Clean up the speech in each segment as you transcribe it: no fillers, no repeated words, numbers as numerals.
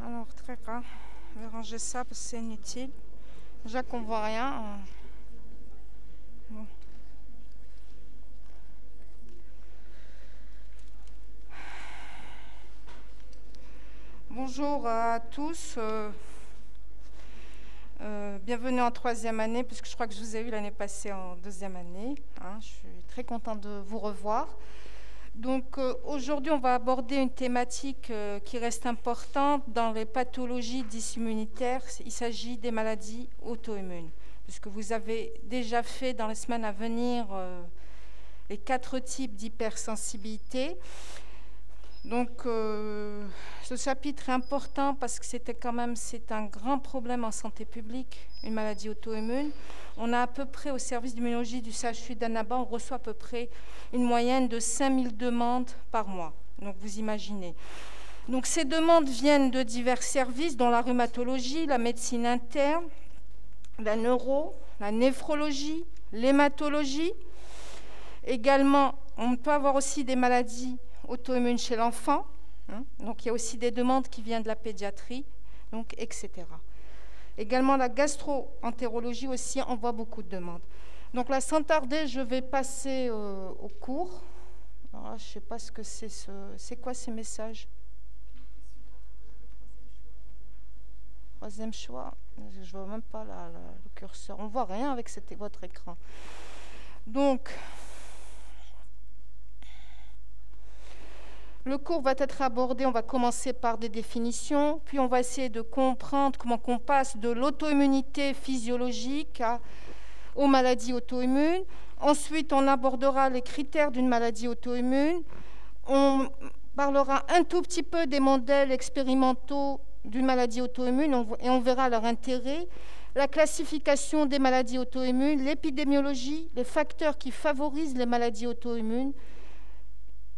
Alors, très grave. Je vais ranger ça parce que c'est inutile. Déjà qu'on ne voit rien. Bon. Bonjour à tous. Bienvenue en troisième année, puisque je crois que je vous ai eu l'année passée en deuxième année. Je suis très contente de vous revoir. Donc aujourd'hui, on va aborder une thématique qui reste importante dans les pathologies dysimmunitaires. Il s'agit des maladies auto-immunes, puisque vous avez déjà fait dans les semaines à venir les 4 types d'hypersensibilité. Donc ce chapitre est important parce que c'est un grand problème en santé publique, une maladie auto-immune. On a à peu près au service d'immunologie du CHU d'Annaba, on reçoit à peu près une moyenne de 5000 demandes par mois. Donc vous imaginez. Donc ces demandes viennent de divers services, dont la rhumatologie, la médecine interne, la neuro, la néphrologie, l'hématologie. Également, on peut avoir aussi des maladies auto-immunes chez l'enfant. Donc il y a aussi des demandes qui viennent de la pédiatrie, donc, etc. Également la gastro-entérologie aussi envoie beaucoup de demandes. Donc là, sans tarder, je vais passer au cours. Alors là, je ne sais pas ce que c'est. C'est quoi ces messages? Troisième choix. Je ne vois même pas le curseur. On ne voit rien avec votre écran. Donc, le cours va être abordé, on va commencer par des définitions, puis on va essayer de comprendre comment on passe de l'auto-immunité physiologique aux maladies auto-immunes. Ensuite, on abordera les critères d'une maladie auto-immune. On parlera un tout petit peu des modèles expérimentaux d'une maladie auto-immune et on verra leur intérêt. La classification des maladies auto-immunes, l'épidémiologie, les facteurs qui favorisent les maladies auto-immunes,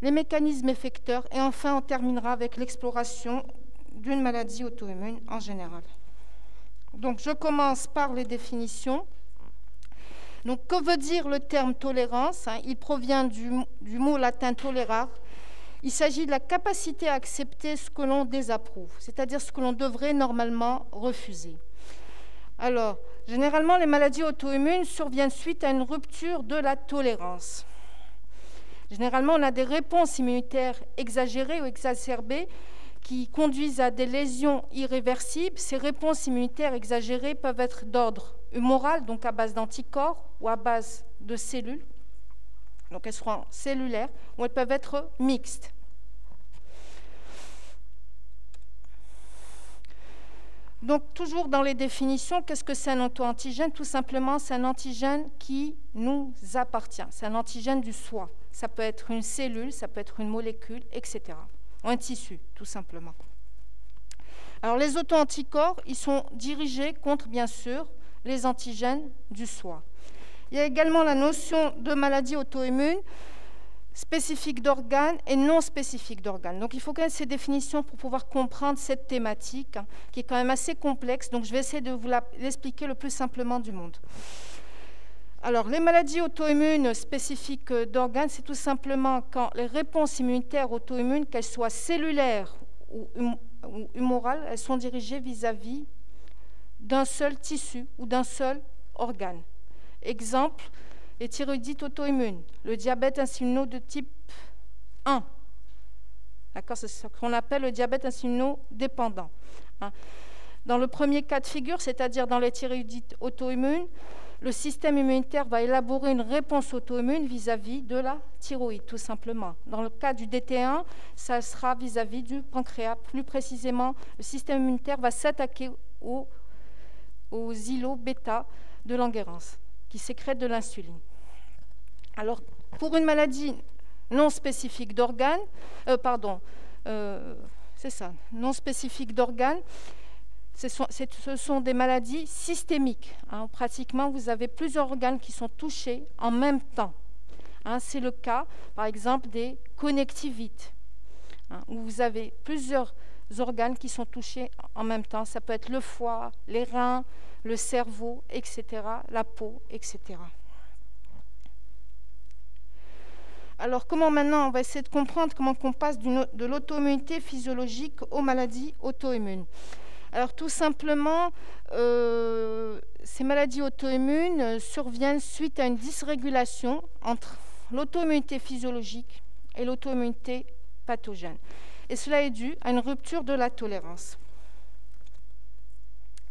les mécanismes effecteurs, et enfin on terminera avec l'exploration d'une maladie auto-immune en général. Donc je commence par les définitions. Donc que veut dire le terme tolérance? Il provient du mot latin tolerar. Il s'agit de la capacité à accepter ce que l'on désapprouve, c'est-à-dire ce que l'on devrait normalement refuser. Alors, généralement, les maladies auto-immunes surviennent suite à une rupture de la tolérance. Généralement, on a des réponses immunitaires exagérées ou exacerbées qui conduisent à des lésions irréversibles. Ces réponses immunitaires exagérées peuvent être d'ordre humoral, donc à base d'anticorps ou à base de cellules. Donc elles seront cellulaires ou elles peuvent être mixtes. Donc toujours dans les définitions, qu'est-ce que c'est un auto-antigène? Tout simplement, c'est un antigène qui nous appartient. C'est un antigène du soi. Ça peut être une cellule, ça peut être une molécule, etc. Ou un tissu, tout simplement. Alors les auto-anticorps, ils sont dirigés contre, bien sûr, les antigènes du soi. Il y a également la notion de maladie auto-immune, spécifique d'organes et non spécifique d'organes. Donc il faut connaître ces définitions pour pouvoir comprendre cette thématique qui est quand même assez complexe. Donc je vais essayer de vous l'expliquer le plus simplement du monde. Alors les maladies auto-immunes spécifiques d'organes, c'est tout simplement quand les réponses immunitaires auto-immunes, qu'elles soient cellulaires ou humorales, elles sont dirigées vis-à-vis d'un seul tissu ou d'un seul organe. Exemple, les thyroïdites auto-immunes, le diabète insulino de type 1. D'accord, c'est ce qu'on appelle le diabète insulino-dépendant. Dans le premier cas de figure, c'est-à-dire dans les thyroïdites auto-immunes, le système immunitaire va élaborer une réponse auto-immune vis-à-vis de la thyroïde, tout simplement. Dans le cas du DT1, ça sera vis-à-vis du pancréas. Plus précisément, le système immunitaire va s'attaquer aux îlots bêta de Langerhans, qui sécrètent de l'insuline. Alors, pour une maladie non spécifique d'organes, non spécifique d'organes, ce sont des maladies systémiques. Pratiquement, vous avez plusieurs organes qui sont touchés en même temps. C'est le cas, par exemple, des connectivites, où vous avez plusieurs organes qui sont touchés en même temps. Ça peut être le foie, les reins, le cerveau, etc., la peau, etc. Alors, comment maintenant, on va essayer de comprendre comment on passe de l'auto-immunité physiologique aux maladies auto-immunes. Alors, tout simplement, ces maladies auto-immunes surviennent suite à une dysrégulation entre l'auto-immunité physiologique et l'auto-immunité pathogène. Et cela est dû à une rupture de la tolérance.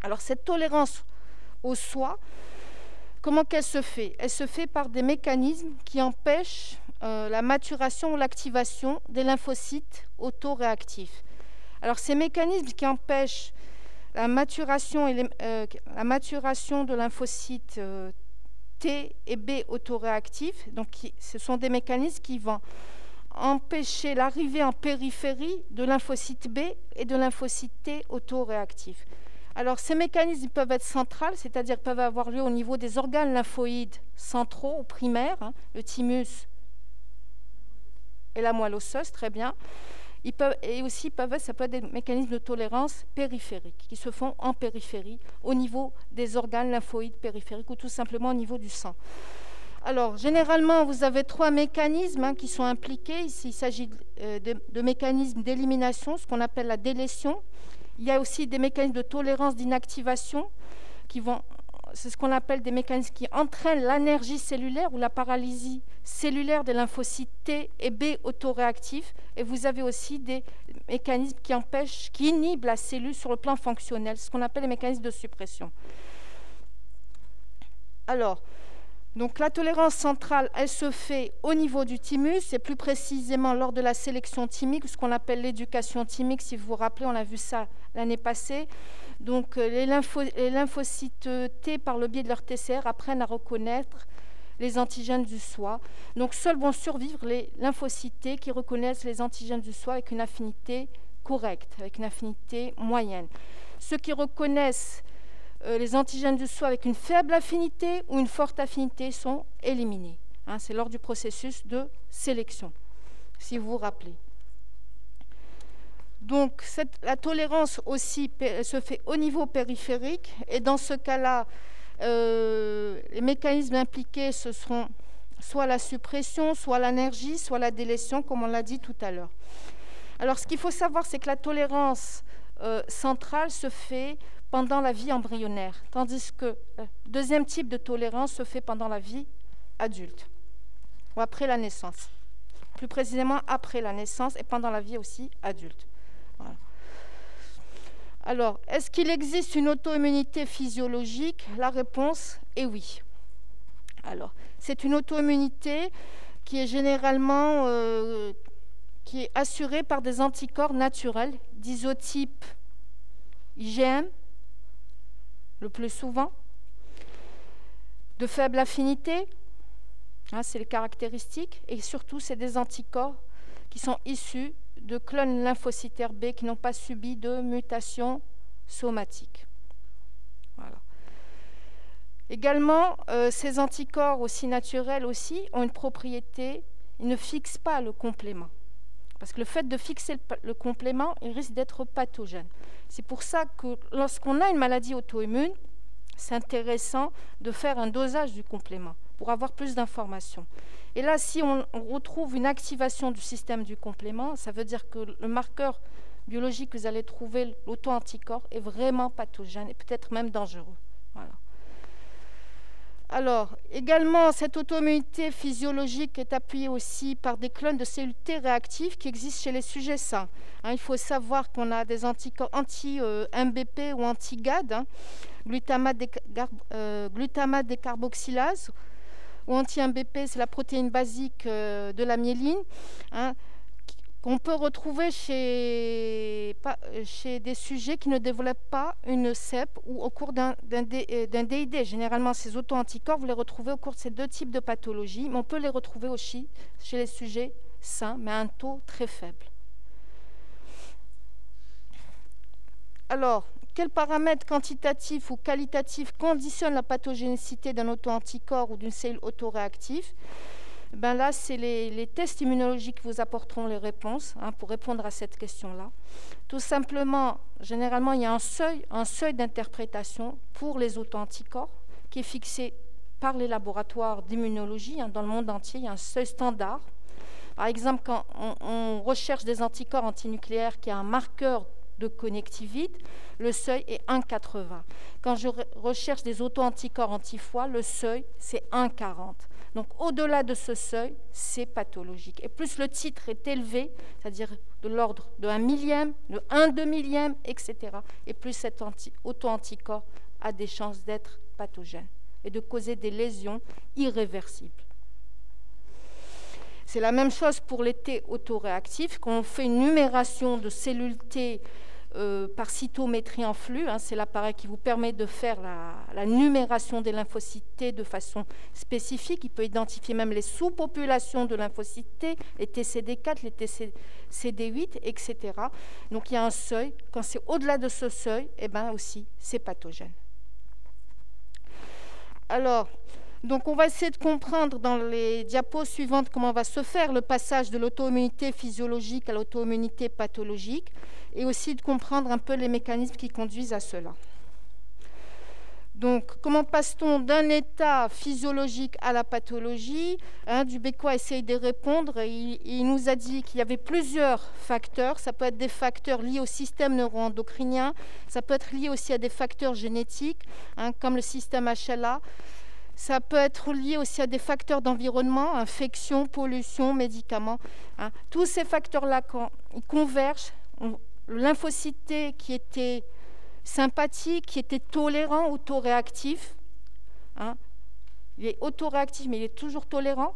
Alors, cette tolérance au soi, comment qu'elle se fait? Elle se fait par des mécanismes qui empêchent la maturation ou l'activation des lymphocytes autoréactifs. Alors, ces mécanismes qui empêchent la maturation de lymphocytes T et B autoréactifs, donc ce sont des mécanismes qui vont empêcher l'arrivée en périphérie de lymphocytes B et de lymphocytes T autoréactifs. Alors, ces mécanismes peuvent être centrales, c'est-à-dire peuvent avoir lieu au niveau des organes lymphoïdes centraux ou primaires, hein, le thymus et la moelle osseuse, très bien. Ça peut être des mécanismes de tolérance périphériques qui se font en périphérie, au niveau des organes lymphoïdes périphériques ou tout simplement au niveau du sang. Alors, généralement, vous avez 3 mécanismes qui sont impliqués. Ici, il s'agit de mécanismes d'élimination, ce qu'on appelle la délétion. Il y a aussi des mécanismes de tolérance d'inactivation c'est ce qu'on appelle des mécanismes qui entraînent l'anergie cellulaire ou la paralysie cellulaire des lymphocytes T et B autoréactifs. Et vous avez aussi des mécanismes qui inhibent la cellule sur le plan fonctionnel, ce qu'on appelle les mécanismes de suppression. Alors, donc la tolérance centrale, elle se fait au niveau du thymus, et plus précisément lors de la sélection thymique, ce qu'on appelle l'éducation thymique. Si vous vous rappelez, on a vu ça l'année passée. Donc les lymphocytes T, par le biais de leur TCR, apprennent à reconnaître les antigènes du soi. Donc seuls vont survivre les lymphocytes T qui reconnaissent les antigènes du soi avec une affinité correcte, avec une affinité moyenne. Ceux qui reconnaissent les antigènes du soi avec une faible affinité ou une forte affinité sont éliminés. Hein, c'est lors du processus de sélection, si vous vous rappelez. Donc, la tolérance aussi se fait au niveau périphérique, et dans ce cas-là, les mécanismes impliqués, ce seront soit la suppression, soit l'anergie, soit la délétion, comme on l'a dit tout à l'heure. Alors, ce qu'il faut savoir, c'est que la tolérance centrale se fait pendant la vie embryonnaire, tandis que le deuxième type de tolérance se fait pendant la vie adulte, ou après la naissance. Plus précisément, après la naissance et pendant la vie aussi adulte. Voilà. Alors, est-ce qu'il existe une auto-immunité physiologique? La réponse est oui. Alors, c'est une auto-immunité qui est généralement qui est assurée par des anticorps naturels d'isotype IgM, le plus souvent, de faible affinité, hein, c'est les caractéristiques, et surtout, c'est des anticorps qui sont issus de clones lymphocytaires B qui n'ont pas subi de mutation somatique. Voilà. Également, ces anticorps aussi naturels aussi ont une propriété, ils ne fixent pas le complément. Parce que le fait de fixer le complément, il risque d'être pathogène. C'est pour ça que lorsqu'on a une maladie auto-immune, c'est intéressant de faire un dosage du complément pour avoir plus d'informations. Et là, si on retrouve une activation du système du complément, ça veut dire que le marqueur biologique que vous allez trouver, l'auto-anticorps, est vraiment pathogène et peut-être même dangereux. Voilà. Alors, également, cette auto-immunité physiologique est appuyée aussi par des clones de cellules T réactives qui existent chez les sujets sains. Hein, il faut savoir qu'on a des anticorps anti-MBP ou anti-GAD, hein, glutamate décarboxylase, ou anti-MBP, c'est la protéine basique de la myéline, hein, qu'on peut retrouver chez des sujets qui ne développent pas une CEP ou au cours d'un DID. Généralement, ces auto-anticorps, vous les retrouvez au cours de ces deux types de pathologies, mais on peut les retrouver aussi chez les sujets sains, mais à un taux très faible. Alors, quels paramètres quantitatifs ou qualitatifs conditionnent la pathogénicité d'un auto-anticorps ou d'une cellule autoréactive? Ben là, c'est les tests immunologiques qui vous apporteront les réponses, hein, pour répondre à cette question-là. Tout simplement, généralement, il y a un seuil d'interprétation pour les auto-anticorps qui est fixé par les laboratoires d'immunologie, hein, dans le monde entier. Il y a un seuil standard. Par exemple, quand on recherche des anticorps antinucléaires qui a un marqueur de connectivité, le seuil est 1,80. Quand je recherche des auto-anticorps anti-foie, le seuil, c'est 1,40. Donc, au-delà de ce seuil, c'est pathologique. Et plus le titre est élevé, c'est-à-dire de l'ordre de 1 millième, de 1/2 millième, etc., et plus cet auto-anticorps a des chances d'être pathogène et de causer des lésions irréversibles. C'est la même chose pour les T autoréactifs. Quand on fait une numération de cellules T par cytométrie en flux, c'est l'appareil qui vous permet de faire la numération des lymphocytes T de façon spécifique. Il peut identifier même les sous-populations de lymphocytes T, les TCD4, les TCD8, etc. Donc il y a un seuil. Quand c'est au-delà de ce seuil, eh ben aussi, c'est pathogène. Alors, donc on va essayer de comprendre dans les diapos suivantes comment va se faire le passage de l'auto-immunité physiologique à l'auto-immunité pathologique, et aussi de comprendre un peu les mécanismes qui conduisent à cela. Donc, comment passe-t-on d'un état physiologique à la pathologie? Dubécois essaye de répondre. Il nous a dit qu'il y avait plusieurs facteurs. Ça peut être des facteurs liés au système neuro-endocrinien. Ça peut être lié aussi à des facteurs génétiques, comme le système HLA. Ça peut être lié aussi à des facteurs d'environnement, infection, pollution, médicaments. Tous ces facteurs-là, quand ils convergent, le lymphocyte T qui était sympathique, qui était tolérant, autoréactif, il est autoréactif mais il est toujours tolérant,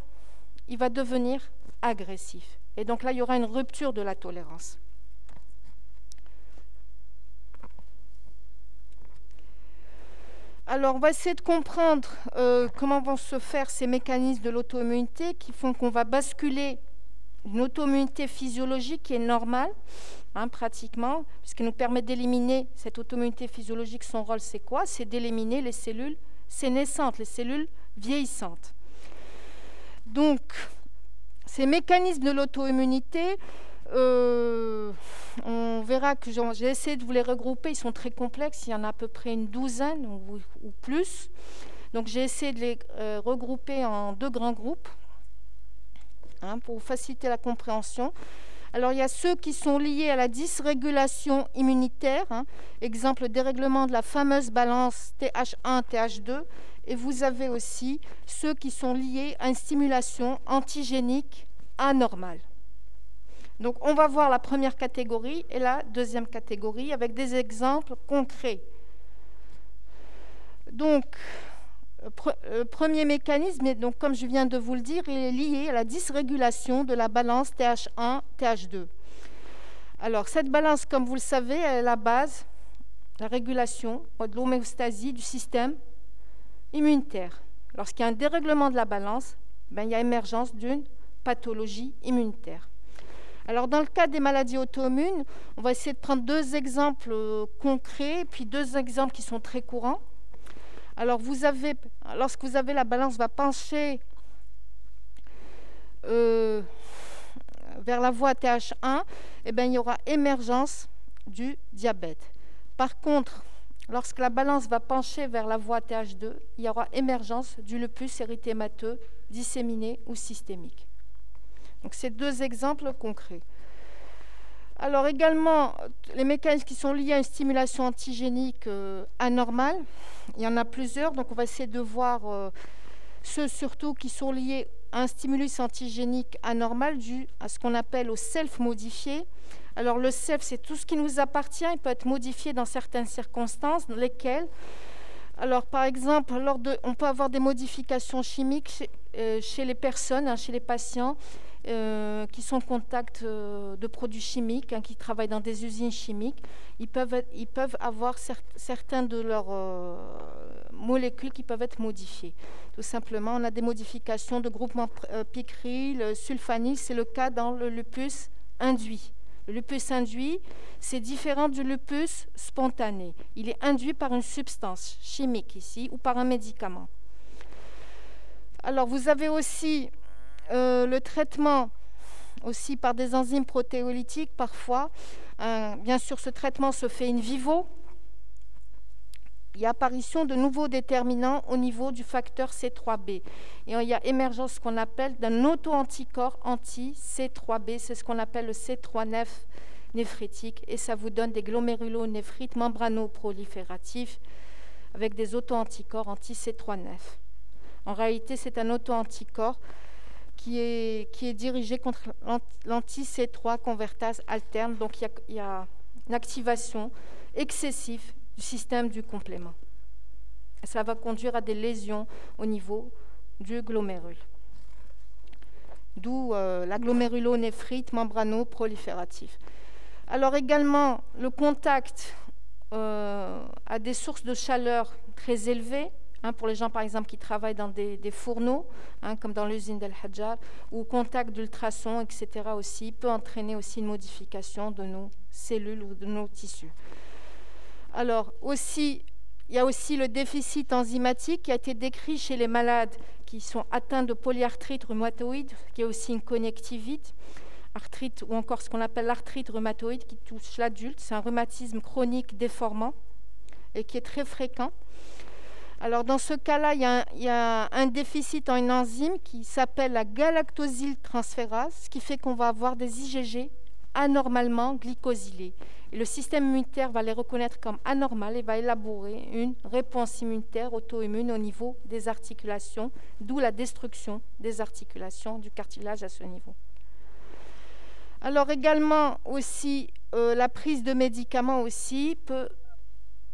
il va devenir agressif. Et donc là, il y aura une rupture de la tolérance. Alors, on va essayer de comprendre comment vont se faire ces mécanismes de l'auto-immunité qui font qu'on va basculer une auto-immunité physiologique qui est normale, pratiquement, puisqu'elle nous permet d'éliminer cette auto-immunité physiologique. Son rôle, c'est quoi? C'est d'éliminer les cellules sénescentes, les cellules vieillissantes. Donc, ces mécanismes de l'auto-immunité, on verra que j'ai essayé de vous les regrouper. Ils sont très complexes, il y en a à peu près une douzaine ou plus. Donc, j'ai essayé de les regrouper en 2 grands groupes pour faciliter la compréhension. Alors, il y a ceux qui sont liés à la dysrégulation immunitaire, exemple le dérèglement de la fameuse balance TH1, TH2, et vous avez aussi ceux qui sont liés à une stimulation antigénique anormale. Donc, on va voir la première catégorie et la deuxième catégorie avec des exemples concrets. Donc, le premier mécanisme, donc, comme je viens de vous le dire, il est lié à la dysrégulation de la balance TH1, TH2. Alors, cette balance, comme vous le savez, elle est la base, la régulation de l'homéostasie du système immunitaire. Lorsqu'il y a un dérèglement de la balance, il y a émergence d'une pathologie immunitaire. Alors, dans le cas des maladies auto-immunes, on va essayer de prendre 2 exemples concrets, puis 2 exemples qui sont très courants. Alors, lorsque vous avez la balance va pencher vers la voie TH1, il y aura émergence du diabète. Par contre, lorsque la balance va pencher vers la voie TH2, il y aura émergence du lupus érythémateux disséminé ou systémique. Donc, c'est 2 exemples concrets. Alors, également, les mécanismes qui sont liés à une stimulation antigénique anormale, il y en a plusieurs, donc on va essayer de voir ceux surtout qui sont liés à un stimulus antigénique anormal dû à ce qu'on appelle au self modifié. Alors, le self, c'est tout ce qui nous appartient, il peut être modifié dans certaines circonstances, dans lesquelles, alors par exemple, on peut avoir des modifications chimiques chez les personnes, chez les patients, qui sont en contact de produits chimiques, qui travaillent dans des usines chimiques. Ils peuvent avoir certaines de leurs molécules qui peuvent être modifiées. Tout simplement, on a des modifications de groupement picryl, sulfanyle, c'est le cas dans le lupus induit. Le lupus induit, c'est différent du lupus spontané. Il est induit par une substance chimique ici ou par un médicament. Alors, vous avez aussi le traitement aussi par des enzymes protéolytiques parfois. Bien sûr, ce traitement se fait in vivo. il y a apparition de nouveaux déterminants au niveau du facteur C3b. Et il y a émergence ce qu'on appelle d'un auto-anticorps anti-C3b, c'est ce qu'on appelle le C3 néphrétique, et ça vous donne des glomérulonéphrites membrano-prolifératifs avec des auto-anticorps anti-C3 nef. En réalité, c'est un auto-anticorps qui est dirigé contre l'anti-C3 convertase alterne, donc il y a une activation excessive du système du complément. Ça va conduire à des lésions au niveau du glomérule. D'où la glomérulonéphrite membrano-proliférative. Alors également, le contact à des sources de chaleur très élevées, pour les gens par exemple qui travaillent dans des fourneaux, comme dans l'usine d'El Hadjar, ou au contact d'ultrasons, etc. aussi, peut entraîner aussi une modification de nos cellules ou de nos tissus. Alors, il y a aussi le déficit enzymatique qui a été décrit chez les malades qui sont atteints de polyarthrite rhumatoïde, qui est aussi une connectivite, arthrite, ou encore ce qu'on appelle l'arthrite rhumatoïde qui touche l'adulte. C'est un rhumatisme chronique déformant et qui est très fréquent. Alors, dans ce cas-là, il y a un déficit en une enzyme qui s'appelle la galactosyltransférase, ce qui fait qu'on va avoir des IgG anormalement glycosylés. Et le système immunitaire va les reconnaître comme anormales et va élaborer une réponse immunitaire auto-immune au niveau des articulations, d'où la destruction des articulations, du cartilage à ce niveau. Alors également aussi, la prise de médicaments aussi peut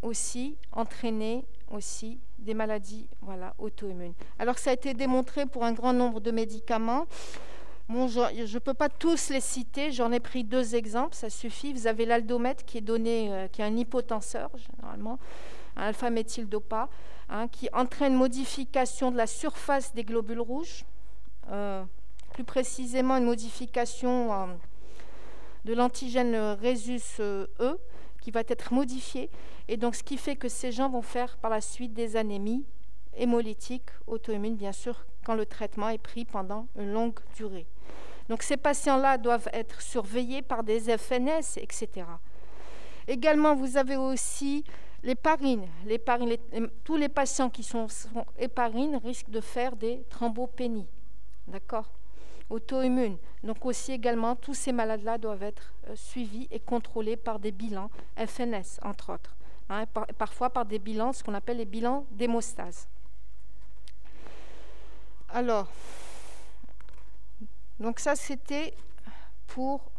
aussi entraîner aussi des maladies auto-immunes. Alors ça a été démontré pour un grand nombre de médicaments. Bon, je ne peux pas tous les citer, j'en ai pris 2 exemples, ça suffit. Vous avez l'aldomètre qui est donné, qui est un hypotenseur, généralement, un alpha-méthyldopa, qui entraîne modification de la surface des globules rouges, plus précisément une modification de l'antigène rhésus-E, qui va être modifié, et donc ce qui fait que ces gens vont faire par la suite des anémies hémolytiques auto-immunes, bien sûr, quand le traitement est pris pendant une longue durée. Donc ces patients-là doivent être surveillés par des FNS, etc. Également, vous avez aussi l'héparine. Tous les patients qui sont héparines risquent de faire des thrombopénies, d'accord, auto-immunes. Donc aussi également, tous ces malades-là doivent être suivis et contrôlés par des bilans FNS, entre autres, parfois par des bilans, ce qu'on appelle les bilans d'hémostase. Alors, donc ça c'était pour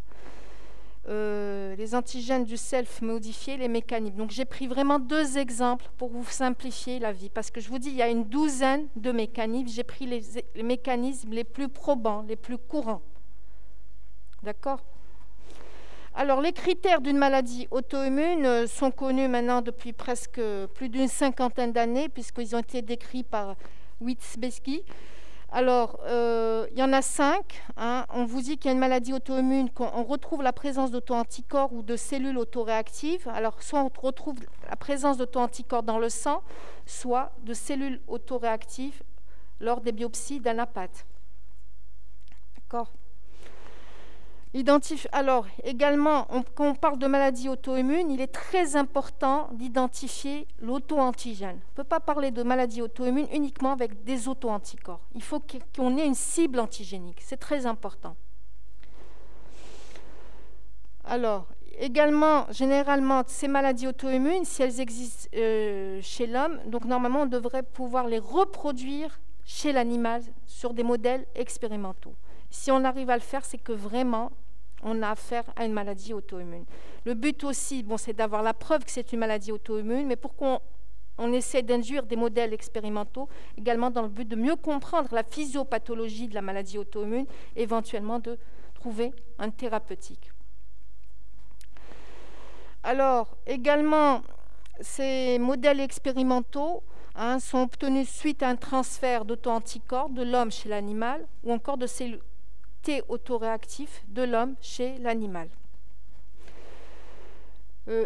les antigènes du self modifiés, les mécanismes. Donc j'ai pris vraiment 2 exemples pour vous simplifier la vie, parce que je vous dis, il y a une douzaine de mécanismes. J'ai pris les mécanismes les plus probants, les plus courants. D'accord ? Alors les critères d'une maladie auto-immune sont connus maintenant depuis presque plus d'une 50aine d'années, puisqu'ils ont été décrits par Witzbesky. Alors, il y en a 5. On vous dit qu'il y a une maladie auto-immune, qu'on retrouve la présence d'auto-anticorps ou de cellules autoréactives. Alors, soit on retrouve la présence d'auto-anticorps dans le sang, soit de cellules autoréactives lors des biopsies d'anapathes. D'accord ? Alors, également, quand on parle de maladie auto-immune, il est très important d'identifier l'auto-antigène. On ne peut pas parler de maladie auto-immune uniquement avec des auto-anticorps. Il faut qu'on ait une cible antigénique. C'est très important. Alors, également, généralement, ces maladies auto-immunes, si elles existent chez l'homme, donc normalement, on devrait pouvoir les reproduire chez l'animal sur des modèles expérimentaux. Si on arrive à le faire, c'est que vraiment, on a affaire à une maladie auto-immune. Le but aussi, c'est d'avoir la preuve que c'est une maladie auto-immune, mais pourquoi on essaie d'induire des modèles expérimentaux, également dans le but de mieux comprendre la physiopathologie de la maladie auto-immune, et éventuellement de trouver un thérapeutique. Alors, également, ces modèles expérimentaux sont obtenus suite à un transfert d'auto-anticorps de l'homme chez l'animal, ou encore de cellules T autoréactifs de l'homme chez l'animal.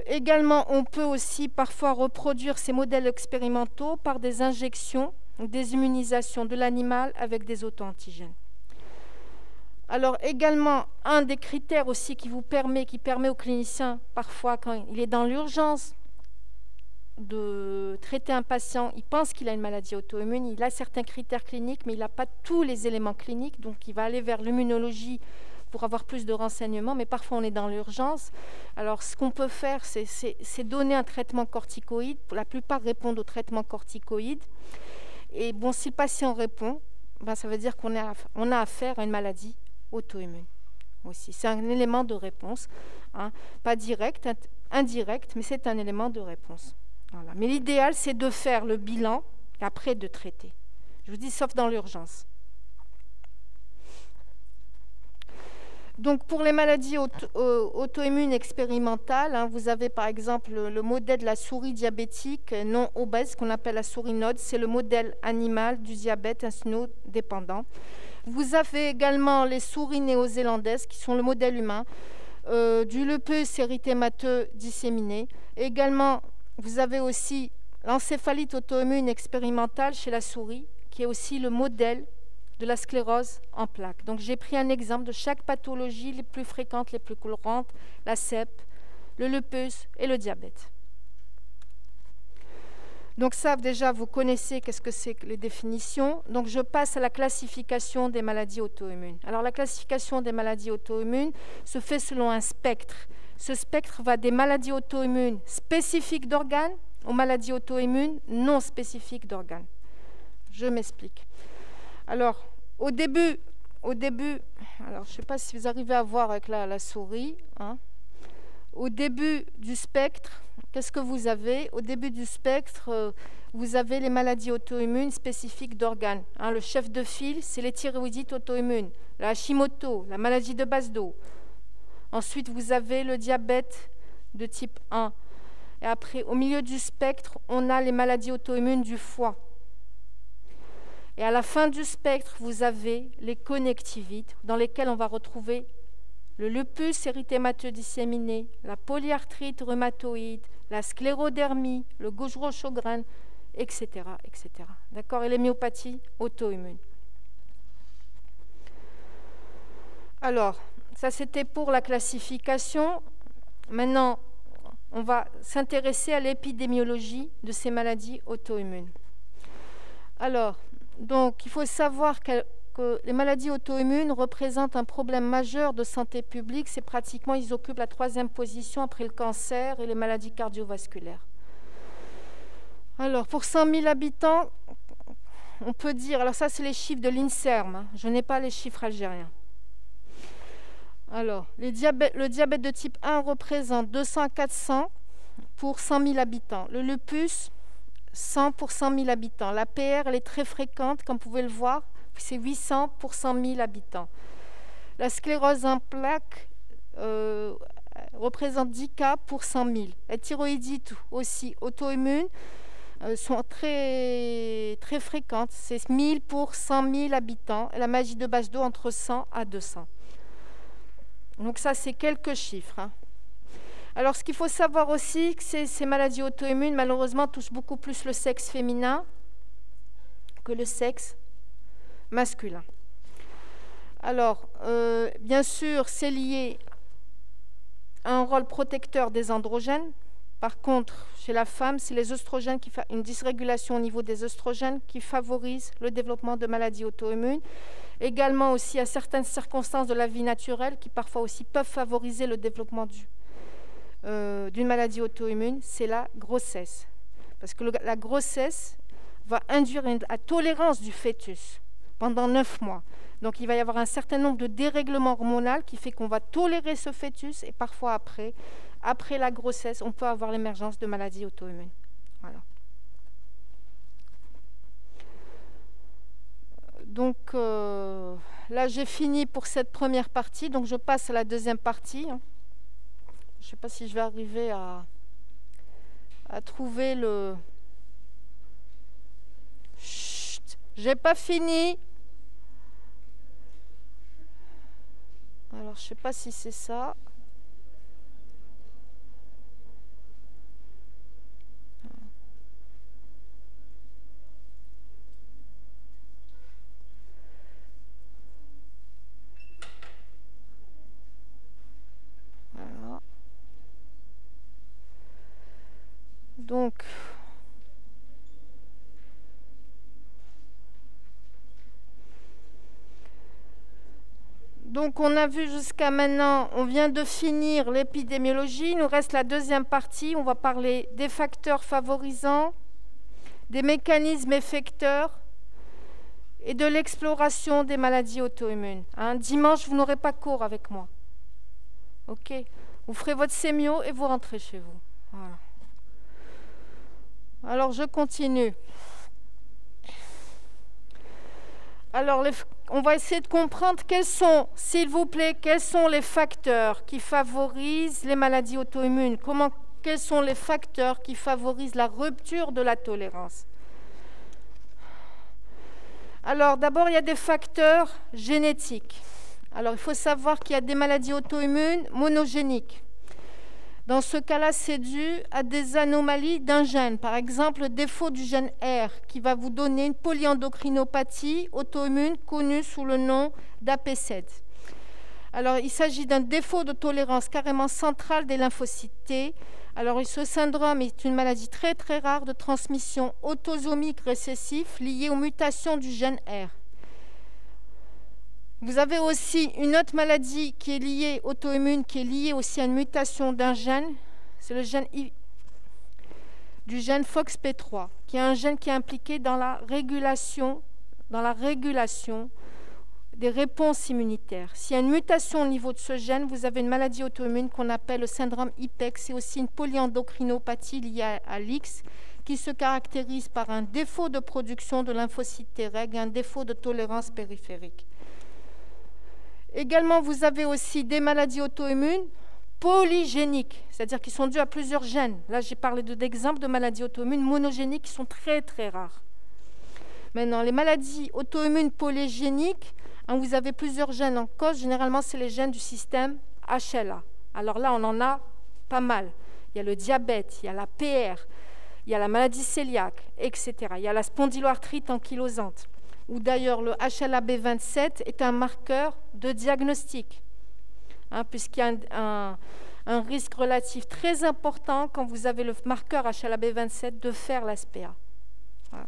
Également, on peut aussi parfois reproduire ces modèles expérimentaux par des injections ou des immunisations de l'animal avec des auto-antigènes. Alors également, un des critères aussi qui permet au clinicien, parfois quand il est dans l'urgence, de traiter un patient, il pense qu'il a une maladie auto-immune, il a certains critères cliniques, mais il n'a pas tous les éléments cliniques, donc il va aller vers l'immunologie pour avoir plus de renseignements, mais parfois on est dans l'urgence. Alors ce qu'on peut faire, c'est donner un traitement corticoïde. La plupart répondent au traitement corticoïde. Et bon, si le patient répond, ben, ça veut dire qu'on a affaire à une maladie auto-immune aussi. C'est un élément de réponse, hein, pas direct, indirect, mais c'est un élément de réponse. Voilà. Mais l'idéal, c'est de faire le bilan et après de traiter. Je vous dis, sauf dans l'urgence. Donc, pour les maladies auto-immunes expérimentales, hein, vous avez par exemple le modèle de la souris diabétique non obèse, qu'on appelle la souris NOD. C'est le modèle animal du diabète insulino-dépendant. Vous avez également les souris néo-zélandaises, qui sont le modèle humain, du lupus érythémateux disséminé. Également, vous avez aussi l'encéphalite auto-immune expérimentale chez la souris, qui est aussi le modèle de la sclérose en plaques. Donc j'ai pris un exemple de chaque pathologie les plus fréquentes, les plus courantes, la CEP, le lupus et le diabète. Donc ça, déjà, vous connaissez qu'est-ce que c'est que les définitions. Donc je passe à la classification des maladies auto-immunes. Alors la classification des maladies auto-immunes se fait selon un spectre. Ce spectre va des maladies auto-immunes spécifiques d'organes aux maladies auto-immunes non spécifiques d'organes. Je m'explique. Alors, au début, alors je ne sais pas si vous arrivez à voir avec la souris, hein. Au début du spectre, qu'est-ce que vous avez? Au début du spectre, vous avez les maladies auto-immunes spécifiques d'organes. Hein, le chef de file, c'est les thyroïdites auto-immunes, la Hashimoto, la maladie de Basedow. Ensuite, vous avez le diabète de type 1. Et après, au milieu du spectre, on a les maladies auto-immunes du foie. Et à la fin du spectre, vous avez les connectivites, dans lesquelles on va retrouver le lupus érythémateux disséminé, la polyarthrite rhumatoïde, la sclérodermie, le Gaucher-Sjogren, etc., etc. D'accord? Et les myopathies auto-immunes. Alors, ça c'était pour la classification. Maintenant, on va s'intéresser à l'épidémiologie de ces maladies auto-immunes. Alors, donc, il faut savoir que les maladies auto-immunes représentent un problème majeur de santé publique. C'est pratiquement, ils occupent la 3e position après le cancer et les maladies cardiovasculaires. Alors, pour 100 000 habitants, on peut dire, alors ça c'est les chiffres de l'INSERM, hein, je n'ai pas les chiffres algériens. Alors, le diabète de type 1 représente 200 à 400 pour 100 000 habitants. Le lupus, 100 pour 100 000 habitants. La PR, elle est très fréquente, comme vous pouvez le voir, c'est 800 pour 100 000 habitants. La sclérose en plaques représente 10 cas pour 100 000. Les thyroïdites aussi auto-immunes sont très, très fréquentes. C'est 1000 pour 100 000 habitants. Et la maladie de Basedow entre 100 à 200. Donc ça, c'est quelques chiffres, hein. Alors, ce qu'il faut savoir aussi, c'est que ces maladies auto-immunes, malheureusement, touchent beaucoup plus le sexe féminin que le sexe masculin. Alors, bien sûr, c'est lié à un rôle protecteur des androgènes. Par contre, chez la femme, c'est les œstrogènes une dysrégulation au niveau des œstrogènes qui favorise le développement de maladies auto-immunes. Également aussi à certaines circonstances de la vie naturelle qui parfois aussi peuvent favoriser le développement d'une maladie auto-immune, c'est la grossesse. Parce que la grossesse va induire la tolérance du fœtus pendant 9 mois. Donc il va y avoir un certain nombre de dérèglements hormonaux qui fait qu'on va tolérer ce fœtus et parfois après la grossesse, on peut avoir l'émergence de maladies auto-immunes. Voilà. Donc là, j'ai fini pour cette première partie, donc je passe à la deuxième partie. Je ne sais pas si je vais arriver à trouver le... Chut, j'ai pas fini. Alors, je ne sais pas si c'est ça. Donc, on a vu jusqu'à maintenant, on vient de finir l'épidémiologie. Il nous reste la deuxième partie. On va parler des facteurs favorisants, des mécanismes effecteurs et de l'exploration des maladies auto-immunes. Dimanche, vous n'aurez pas cours avec moi. OK? Vous ferez votre sémio et vous rentrez chez vous. Voilà. Alors, je continue. Alors, on va essayer de comprendre quels sont, s'il vous plaît, quels sont les facteurs qui favorisent les maladies auto-immunes. Quels sont les facteurs qui favorisent la rupture de la tolérance? Alors, d'abord, il y a des facteurs génétiques. Alors, il faut savoir qu'il y a des maladies auto-immunes monogéniques. Dans ce cas-là, c'est dû à des anomalies d'un gène. Par exemple, le défaut du gène R qui va vous donner une polyendocrinopathie auto-immune connue sous le nom d'APCED. Alors, il s'agit d'un défaut de tolérance carrément central des lymphocytes T. Alors, ce syndrome est une maladie très très rare de transmission autosomique récessive liée aux mutations du gène R. Vous avez aussi une autre maladie qui est liée, auto-immune, qui est liée aussi à une mutation d'un gène. C'est le gène du gène FOXP3, qui est un gène qui est impliqué dans la régulation des réponses immunitaires. S'il y a une mutation au niveau de ce gène, vous avez une maladie auto-immune qu'on appelle le syndrome IPEX. C'est aussi une polyendocrinopathie liée à l'X qui se caractérise par un défaut de production de lymphocytes Treg et un défaut de tolérance périphérique. Également, vous avez aussi des maladies auto-immunes polygéniques, c'est-à-dire qui sont dues à plusieurs gènes. Là, j'ai parlé d'exemples de maladies auto-immunes monogéniques qui sont très, très rares. Maintenant, les maladies auto-immunes polygéniques, vous avez plusieurs gènes en cause. Généralement, c'est les gènes du système HLA. Alors là, on en a pas mal. Il y a le diabète, il y a la PR, il y a la maladie cœliaque, etc. Il y a la spondyloarthrite ankylosante, où d'ailleurs le HLA-B27 est un marqueur de diagnostic, puisqu'il y a un risque relatif très important quand vous avez le marqueur HLA-B27 de faire la SPA. Voilà.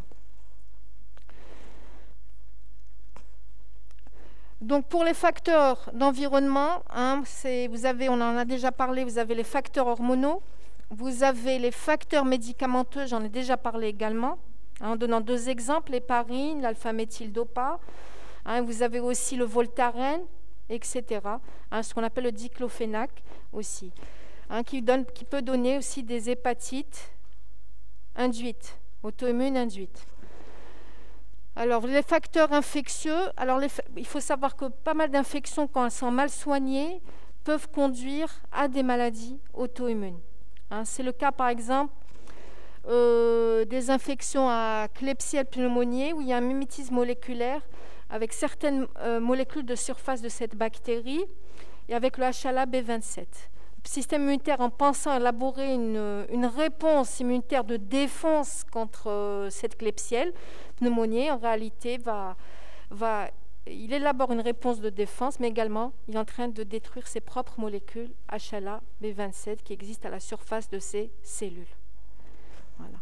Donc pour les facteurs d'environnement, on en a déjà parlé, vous avez les facteurs hormonaux, vous avez les facteurs médicamenteux, j'en ai déjà parlé également, en donnant deux exemples, l'héparine, l'alpha-méthyldopa. Vous avez aussi le Voltaren, etc. Ce qu'on appelle le diclofénac aussi, qui peut donner aussi des hépatites induites, auto-immunes induites. Alors, les facteurs infectieux, il faut savoir que pas mal d'infections, quand elles sont mal soignées, peuvent conduire à des maladies auto-immunes. C'est le cas, par exemple, des infections à Klebsiella pneumoniae, où il y a un mimétisme moléculaire avec certaines molécules de surface de cette bactérie et avec le HLA-B27. Le système immunitaire, en pensant élaborer une réponse immunitaire de défense contre cette Klebsiella pneumoniae, en réalité, il élabore une réponse de défense, mais également, il est en train de détruire ses propres molécules HLA-B27 qui existent à la surface de ces cellules. Voilà.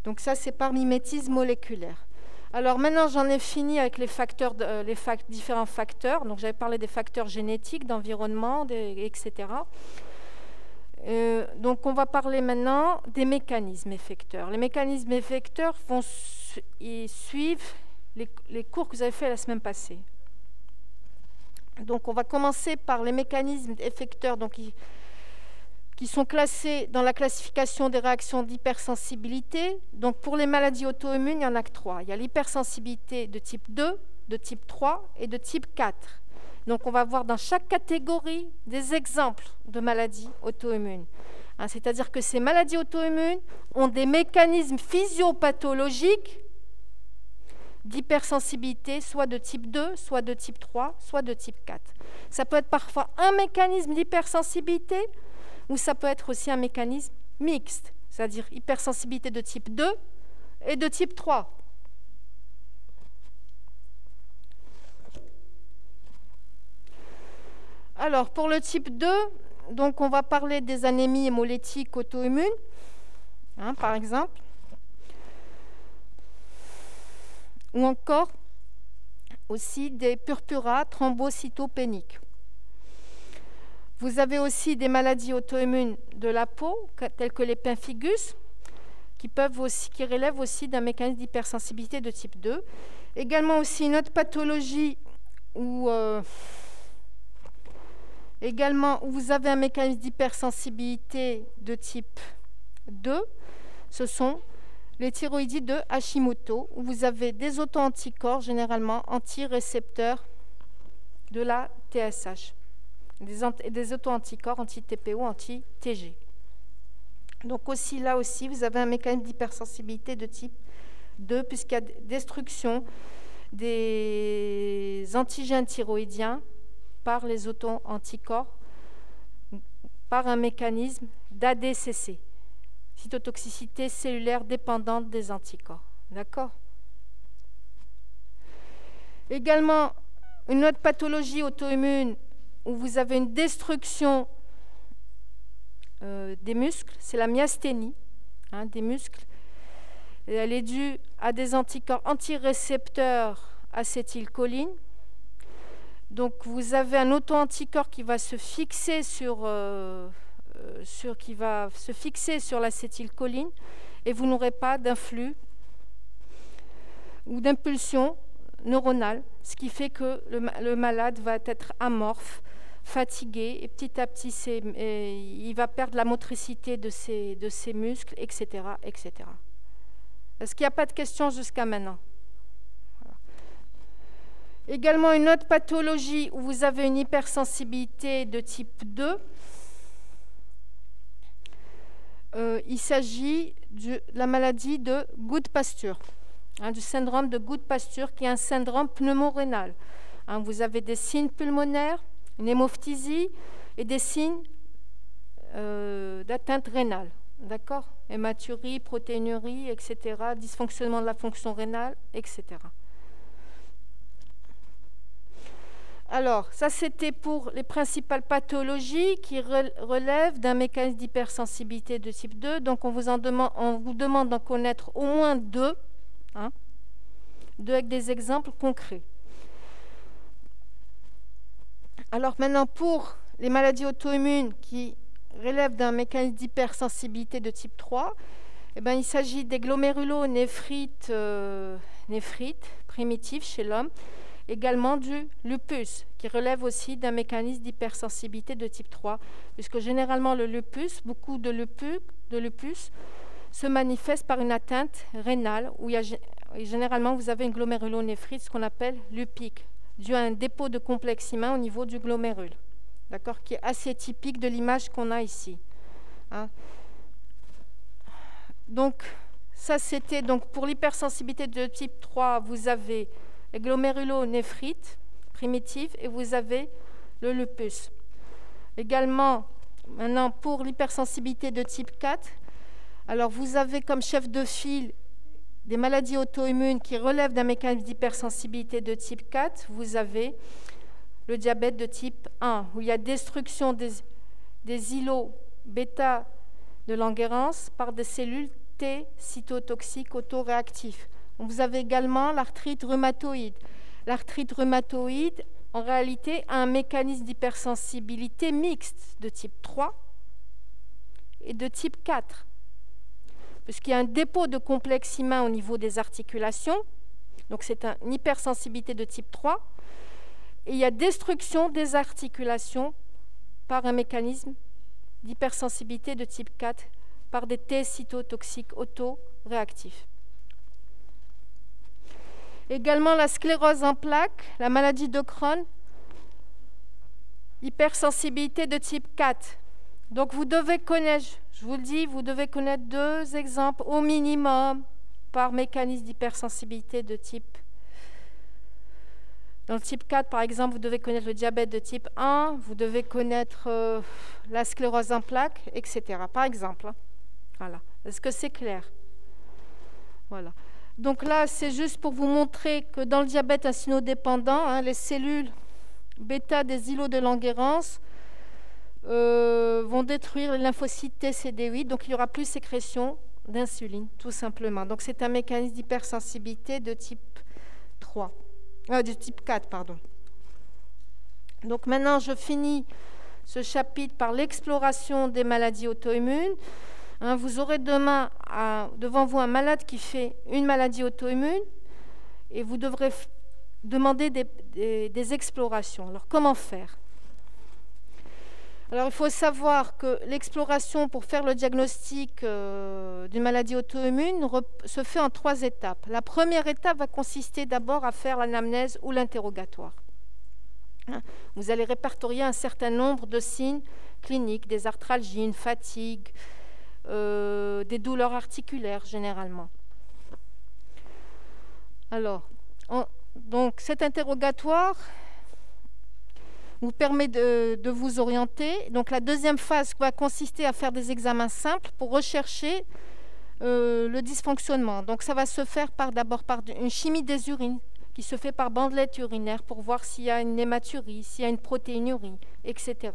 Donc ça, c'est par mimétisme moléculaire. Alors maintenant, j'en ai fini avec les facteurs, différents facteurs. Donc j'avais parlé des facteurs génétiques, d'environnement, etc. Donc on va parler maintenant des mécanismes effecteurs. Les mécanismes effecteurs suivent les cours que vous avez fait la semaine passée. Donc on va commencer par les mécanismes effecteurs qui sont classés dans la classification des réactions d'hypersensibilité. Donc pour les maladies auto-immunes, il n'y en a que 3. Il y a l'hypersensibilité de type 2, de type 3 et de type 4. Donc on va voir dans chaque catégorie des exemples de maladies auto-immunes. C'est-à-dire que ces maladies auto-immunes ont des mécanismes physiopathologiques d'hypersensibilité, soit de type 2, soit de type 3, soit de type 4. Ça peut être parfois un mécanisme d'hypersensibilité, ou ça peut être aussi un mécanisme mixte, c'est-à-dire hypersensibilité de type 2 et de type 3. Alors, pour le type 2, donc on va parler des anémies hémolytiques auto-immunes. hein, par exemple. Ou encore aussi des purpura thrombocytopéniques. Vous avez aussi des maladies auto-immunes de la peau, telles que les pemphigus, qui relèvent aussi d'un mécanisme d'hypersensibilité de type 2. Également aussi une autre pathologie où vous avez un mécanisme d'hypersensibilité de type 2, ce sont les thyroïdites de Hashimoto, où vous avez des auto-anticorps, généralement anti-récepteurs de la TSH, des auto-anticorps anti-TPO, anti-TG. Donc aussi, là aussi, vous avez un mécanisme d'hypersensibilité de type 2, puisqu'il y a destruction des antigènes thyroïdiens par les auto-anticorps, par un mécanisme d'ADCC, cytotoxicité cellulaire dépendante des anticorps. D'accord ? Également, une autre pathologie auto-immune où vous avez une destruction des muscles, c'est la myasthénie des muscles. Et elle est due à des anticorps antirécepteurs acétylcholine. Donc vous avez un auto-anticorps qui va se fixer sur l'acétylcholine et vous n'aurez pas d'influx ou d'impulsion neuronale, ce qui fait que le malade va être amorphe, fatigué, et petit à petit il va perdre la motricité de ses muscles, etc., etc. Est-ce qu'il n'y a pas de questions jusqu'à maintenant? Voilà. Également une autre pathologie où vous avez une hypersensibilité de type 2, il s'agit de la maladie de Goodpasture, du syndrome de Goodpasture, qui est un syndrome pneumorénal. Vous avez des signes pulmonaires, une hémophtysie et des signes d'atteinte rénale. D'accord? Hématurie, protéinurie, etc., dysfonctionnement de la fonction rénale, etc. Alors, ça c'était pour les principales pathologies qui relèvent d'un mécanisme d'hypersensibilité de type 2. Donc on vous demande d'en connaître au moins deux, deux avec des exemples concrets. Alors maintenant, pour les maladies auto-immunes qui relèvent d'un mécanisme d'hypersensibilité de type 3, il s'agit des glomérulonéphrite primitifs chez l'homme, également du lupus, qui relève aussi d'un mécanisme d'hypersensibilité de type 3, puisque généralement le lupus, beaucoup de lupus se manifeste par une atteinte rénale, où généralement vous avez une glomérulonéphrite, ce qu'on appelle lupique, dû à un dépôt de complexe humain au niveau du glomérule, d'accord, qui est assez typique de l'image qu'on a ici. Donc, ça c'était donc pour l'hypersensibilité de type 3, vous avez les glomérulonéphrite primitive et vous avez le lupus. Également, maintenant pour l'hypersensibilité de type 4, alors vous avez comme chef de file des maladies auto-immunes qui relèvent d'un mécanisme d'hypersensibilité de type 4, vous avez le diabète de type 1, où il y a destruction des îlots bêta de Langerhans par des cellules T cytotoxiques autoréactifs. Vous avez également l'arthrite rhumatoïde. L'arthrite rhumatoïde, en réalité, a un mécanisme d'hypersensibilité mixte de type 3 et de type 4. Puisqu'il y a un dépôt de complexe humain au niveau des articulations, donc c'est une hypersensibilité de type 3, et il y a destruction des articulations par un mécanisme d'hypersensibilité de type 4 par des T cytotoxiques autoréactifs. Également la sclérose en plaques, la maladie de Crohn, hypersensibilité de type 4. Donc vous devez connaître, je vous le dis, vous devez connaître deux exemples au minimum par mécanisme d'hypersensibilité de type. Dans le type 4, par exemple, vous devez connaître le diabète de type 1, vous devez connaître la sclérose en plaques, etc. Par exemple. Voilà. Est-ce que c'est clair? Voilà. Donc là, c'est juste pour vous montrer que dans le diabète insulinodépendant, les cellules bêta des îlots de Langerhans vont détruire les lymphocytes TCD8, donc il n'y aura plus sécrétion d'insuline, tout simplement. Donc c'est un mécanisme d'hypersensibilité de type 3, de type 4, pardon. Donc maintenant, je finis ce chapitre par l'exploration des maladies auto-immunes. Vous aurez demain devant vous un malade qui fait une maladie auto-immune et vous devrez demander des explorations. Alors, comment faire? Alors, il faut savoir que l'exploration pour faire le diagnostic d'une maladie auto-immune se fait en 3 étapes. La première étape va consister d'abord à faire l'anamnèse ou l'interrogatoire. Vous allez répertorier un certain nombre de signes cliniques, des arthralgies, une fatigue, des douleurs articulaires généralement. Alors, donc cet interrogatoire vous permet de vous orienter. Donc la deuxième phase va consister à faire des examens simples pour rechercher le dysfonctionnement. Donc ça va se faire d'abord par une chimie des urines qui se fait par bandelette urinaire pour voir s'il y a une hématurie, s'il y a une protéinurie, etc.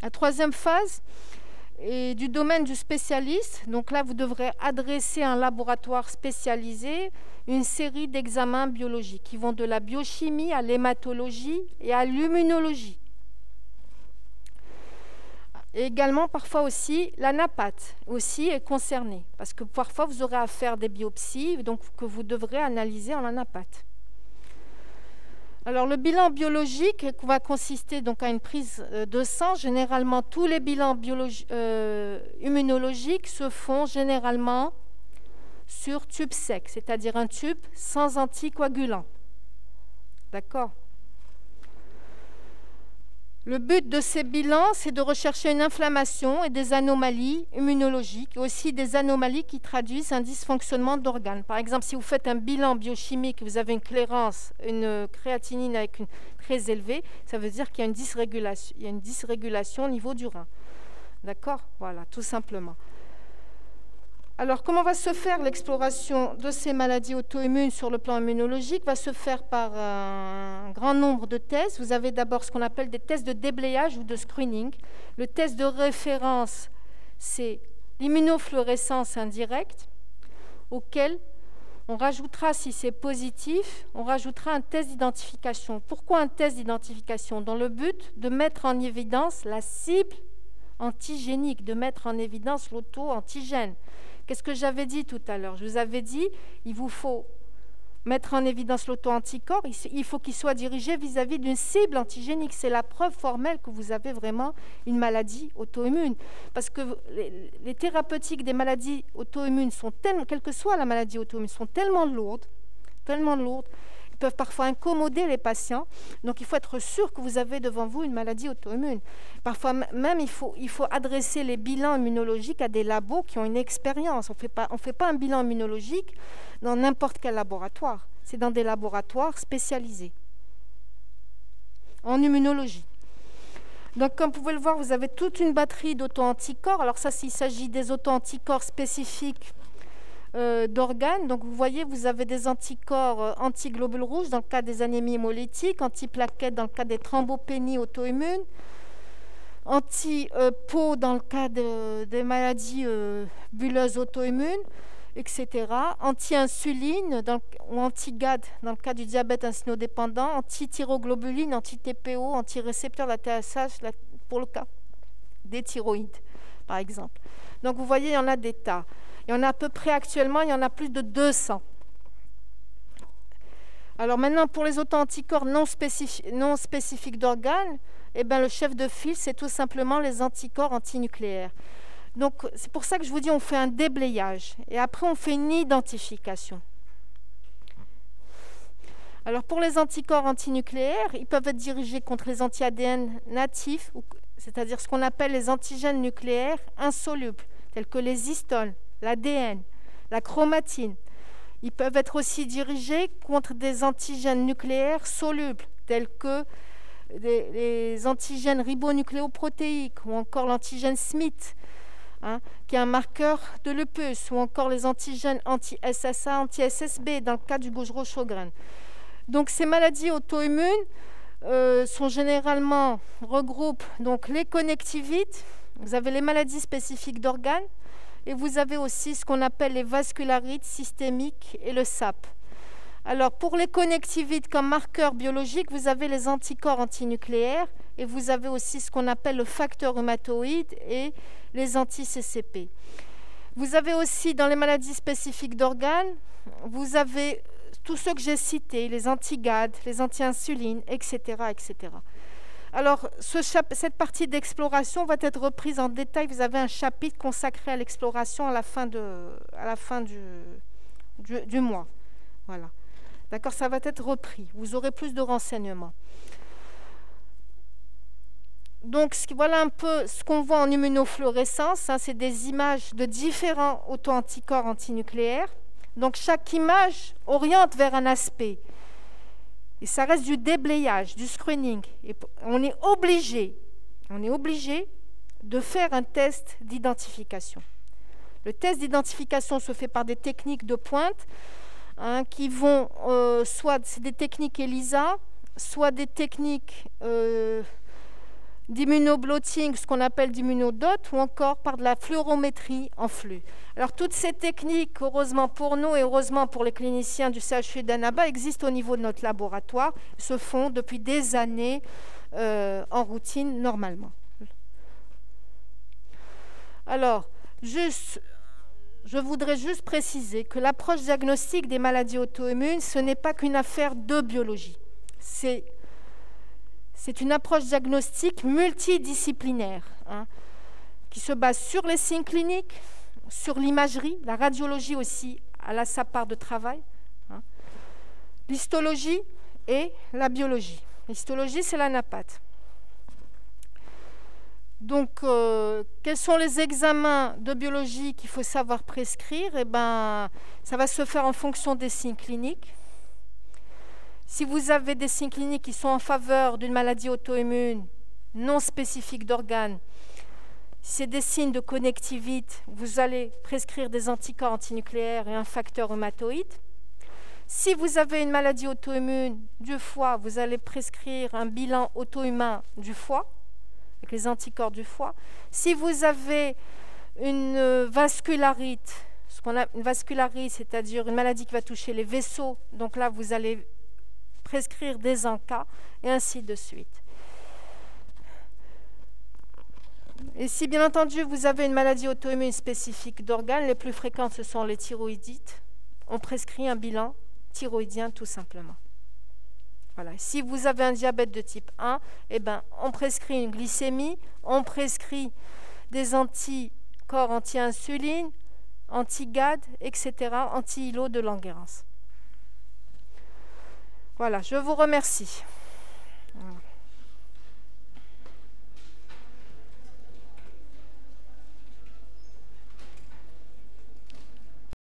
La troisième phase est du domaine du spécialiste. Donc là, vous devrez adresser à un laboratoire spécialisé une série d'examens biologiques qui vont de la biochimie à l'hématologie et à l'immunologie. Et également, parfois aussi, la NAPAT aussi est concernée, parce que parfois, vous aurez à faire des biopsies donc, que vous devrez analyser en NAPAT. Alors, le bilan biologique va consister donc à une prise de sang. Généralement, tous les bilans immunologiques se font généralement sur tube sec, c'est-à-dire un tube sans anticoagulant. D'accord ? Le but de ces bilans, c'est de rechercher une inflammation et des anomalies immunologiques, et aussi des anomalies qui traduisent un dysfonctionnement d'organes. Par exemple, si vous faites un bilan biochimique, vous avez une clairance, une créatinine avec une très élevée, ça veut dire qu'il y a une dysrégulation au niveau du rein. D'accord ? Voilà, tout simplement. Alors, comment va se faire l'exploration de ces maladies auto-immunes sur le plan immunologique? Va se faire par un grand nombre de tests. Vous avez d'abord ce qu'on appelle des tests de déblayage ou de screening. Le test de référence, c'est l'immunofluorescence indirecte, auquel on rajoutera, si c'est positif, on rajoutera un test d'identification. Pourquoi un test d'identification? Dans le but de mettre en évidence la cible antigénique, de mettre en évidence l'auto-antigène. Qu'est-ce que j'avais dit tout à l'heure? Je vous avais dit, il vous faut mettre en évidence l'auto-anticorps, il faut qu'il soit dirigé vis-à-vis d'une cible antigénique. C'est la preuve formelle que vous avez vraiment une maladie auto-immune. Parce que les thérapeutiques des maladies auto-immunes, quelle que soit la maladie auto-immune, sont tellement lourdes, peuvent parfois incommoder les patients. Donc, il faut être sûr que vous avez devant vous une maladie auto-immune. Parfois même, il faut adresser les bilans immunologiques à des labos qui ont une expérience. On ne fait pas un bilan immunologique dans n'importe quel laboratoire. C'est dans des laboratoires spécialisés en immunologie. Donc, comme vous pouvez le voir, vous avez toute une batterie d'auto-anticorps. Alors ça, s'il s'agit des auto-anticorps spécifiques d'organes. Donc vous voyez, vous avez des anticorps antiglobules rouges dans le cas des anémies hémolytiques, antiplaquettes dans le cas des thrombopénies auto-immunes, anti-peau dans le cas des maladies bulleuses auto-immunes, etc. Anti-insuline ou anti-GAD dans le cas du diabète insulinodépendant, anti-thyroglobuline, anti-TPO, anti-récepteur de la TSH pour le cas des thyroïdes, par exemple. Donc vous voyez, il y en a des tas. Il y en a à peu près actuellement, il y en a plus de 200. Alors maintenant, pour les auto-anticorps non spécifiques d'organes, le chef de file, c'est tout simplement les anticorps antinucléaires. Donc c'est pour ça que je vous dis, on fait un déblayage et après on fait une identification. Alors pour les anticorps antinucléaires, ils peuvent être dirigés contre les anti-ADN natifs, c'est-à-dire ce qu'on appelle les antigènes nucléaires insolubles, tels que les histones, l'ADN, la chromatine. Ils peuvent être aussi dirigés contre des antigènes nucléaires solubles, tels que les antigènes ribonucléoprotéiques ou encore l'antigène Smith, qui est un marqueur de lupus, ou encore les antigènes anti-SSA, anti-SSB, dans le cas du Gauche-Sjogren. Donc ces maladies auto-immunes sont généralement regroupent donc les connectivites, Vous avez les maladies spécifiques d'organes et vous avez aussi ce qu'on appelle les vascularites systémiques et le SAP. Alors, pour les connectivites comme marqueurs biologiques, vous avez les anticorps antinucléaires et vous avez aussi ce qu'on appelle le facteur rhumatoïde et les anti-CCP. Vous avez aussi, dans les maladies spécifiques d'organes, vous avez tous ceux que j'ai cités, les anti-GAD, les anti-insulines, etc., etc. Alors, cette partie d'exploration va être reprise en détail. Vous avez un chapitre consacré à l'exploration à la fin du mois. Voilà. D'accord, ça va être repris. Vous aurez plus de renseignements. Donc, voilà un peu ce qu'on voit en immunofluorescence. C'est des images de différents auto-anticorps antinucléaires. Donc, chaque image oriente vers un aspect. Et ça reste du déblayage, du screening. Et on est obligé de faire un test d'identification. Le test d'identification se fait par des techniques de pointe qui vont, soit c'est des techniques ELISA, soit des techniques d'immunoblotting, ce qu'on appelle d'immunodot, ou encore par de la fluorométrie en flux. Alors toutes ces techniques, heureusement pour nous et heureusement pour les cliniciens du CHU d'Annaba, existent au niveau de notre laboratoire, se font depuis des années en routine normalement. Alors, je voudrais juste préciser que l'approche diagnostique des maladies auto-immunes, ce n'est pas qu'une affaire de biologie. C'est une approche diagnostique multidisciplinaire qui se base sur les signes cliniques, sur l'imagerie, la radiologie aussi, elle a sa part de travail, l'histologie et la biologie. L'histologie, c'est la NAPAT. Donc, quels sont les examens de biologie qu'il faut savoir prescrire? Eh bien, ça va se faire en fonction des signes cliniques. Si vous avez des signes cliniques qui sont en faveur d'une maladie auto-immune non spécifique d'organes, c'est des signes de connectivite, vous allez prescrire des anticorps antinucléaires et un facteur rhumatoïde. Si vous avez une maladie auto-immune du foie, vous allez prescrire un bilan auto-humain du foie, avec les anticorps du foie. Si vous avez une vascularite, ce qu'on a une vascularite, c'est-à-dire une maladie qui va toucher les vaisseaux, donc là, vous allez prescrire des ANCA, et ainsi de suite. Et si, bien entendu, vous avez une maladie auto-immune spécifique d'organes, les plus fréquentes, ce sont les thyroïdites, on prescrit un bilan thyroïdien tout simplement. Voilà. Si vous avez un diabète de type 1, eh ben, on prescrit une glycémie, on prescrit des anticorps anti-insuline, anti-GAD, etc., anti-îlot de Langerhans. Voilà, je vous remercie. Voilà.